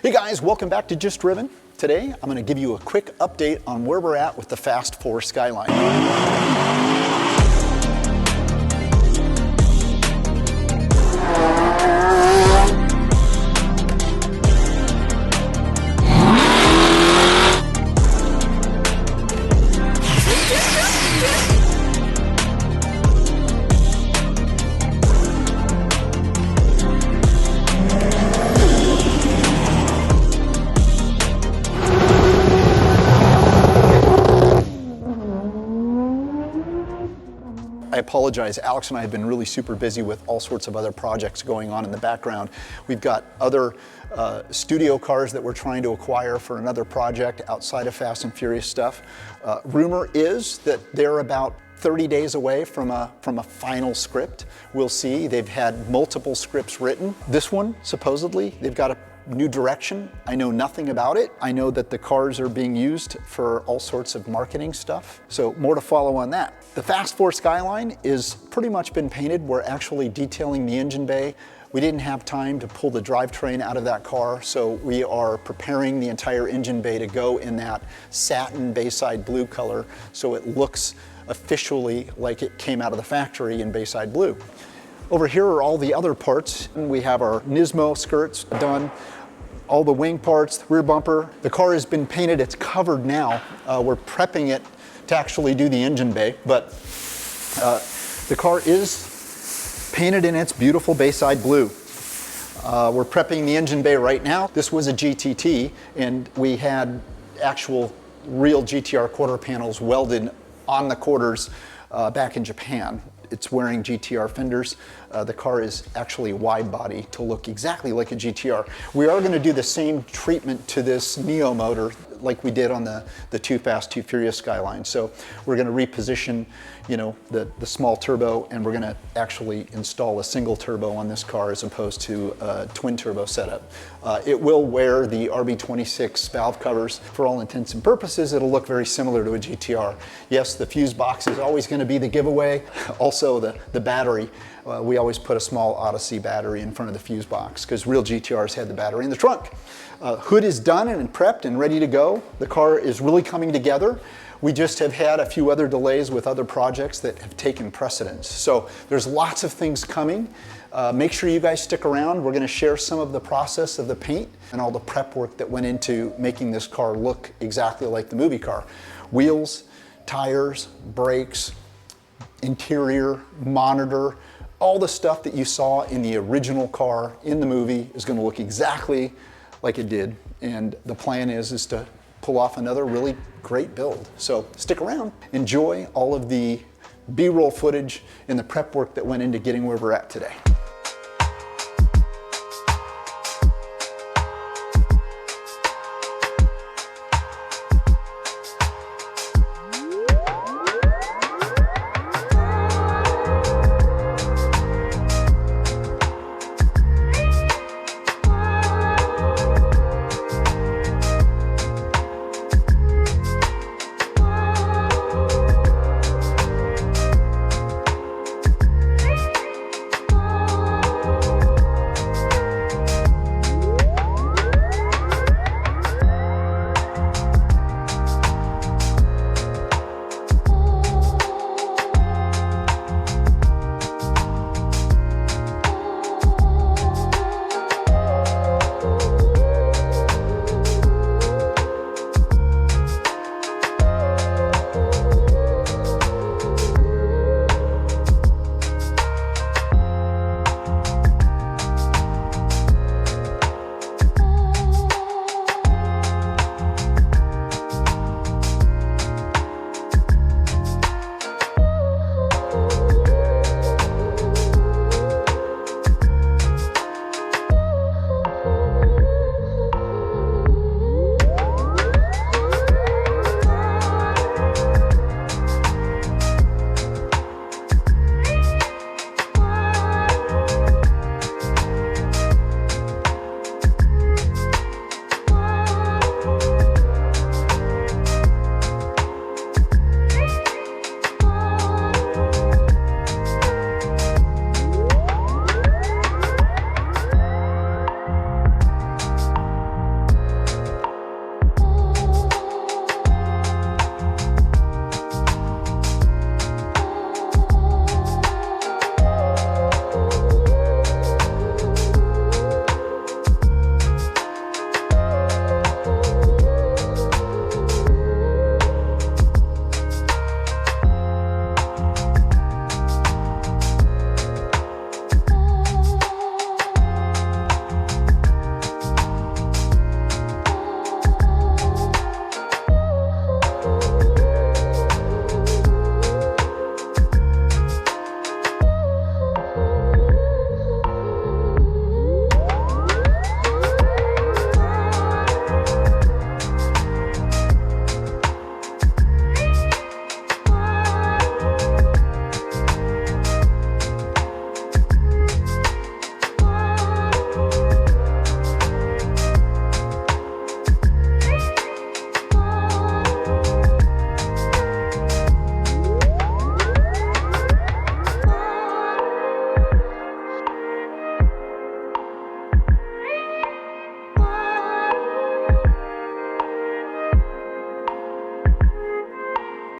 Hey guys, welcome back to Just Driven. Today, I'm going to give you a quick update on where we're at with the Fast 4 Skyline. I apologize, Alex and I have been really super busy with all sorts of other projects going on in the background. We've got other studio cars that we're trying to acquire for another project outside of Fast and Furious stuff. Rumor is that they're about 30 days away from a final script. We'll see. They've had multiple scripts written. This one, supposedly, they've got a new direction. I know nothing about it. I know that the cars are being used for all sorts of marketing stuff. So more to follow on that. The Fast 4 Skyline is pretty much been painted. We're actually detailing the engine bay. We didn't have time to pull the drivetrain out of that car, so we are preparing the entire engine bay to go in that satin Bayside blue color so it looks officially like it came out of the factory in Bayside blue. Over here are all the other parts. We have our Nismo skirts done, all the wing parts, the rear bumper. The car has been painted, it's covered now. We're prepping it to actually do the engine bay, but the car is painted in its beautiful Bayside blue. We're prepping the engine bay right now. This was a GTT, and we had actual real GTR quarter panels welded on the quarters back in Japan. It's wearing GTR fenders. The car is actually wide body to look exactly like a GTR. We are going to do the same treatment to this Neo motor like we did on the Too Fast, Too Furious Skyline. So we're going to reposition, you know, the small turbo, and we're going to actually install a single turbo on this car as opposed to a twin turbo setup. It will wear the RB26 valve covers. For all intents and purposes, it'll look very similar to a GTR. Yes, the fuse box is always going to be the giveaway. Also, the battery. We always put a small Odyssey battery in front of the fuse box because real GTRs had the battery in the trunk. Hood is done and prepped and ready to go. The car is really coming together. We just have had a few other delays with other projects that have taken precedence. So there's lots of things coming. Make sure you guys stick around. We're going to share some of the process of the paint and all the prep work that went into making this car look exactly like the movie car. Wheels, tires, brakes, interior, monitor, all the stuff that you saw in the original car in the movie is going to look exactly like it did. And the plan is to pull off another really great build. So stick around, enjoy all of the B-roll footage and the prep work that went into getting where we're at today.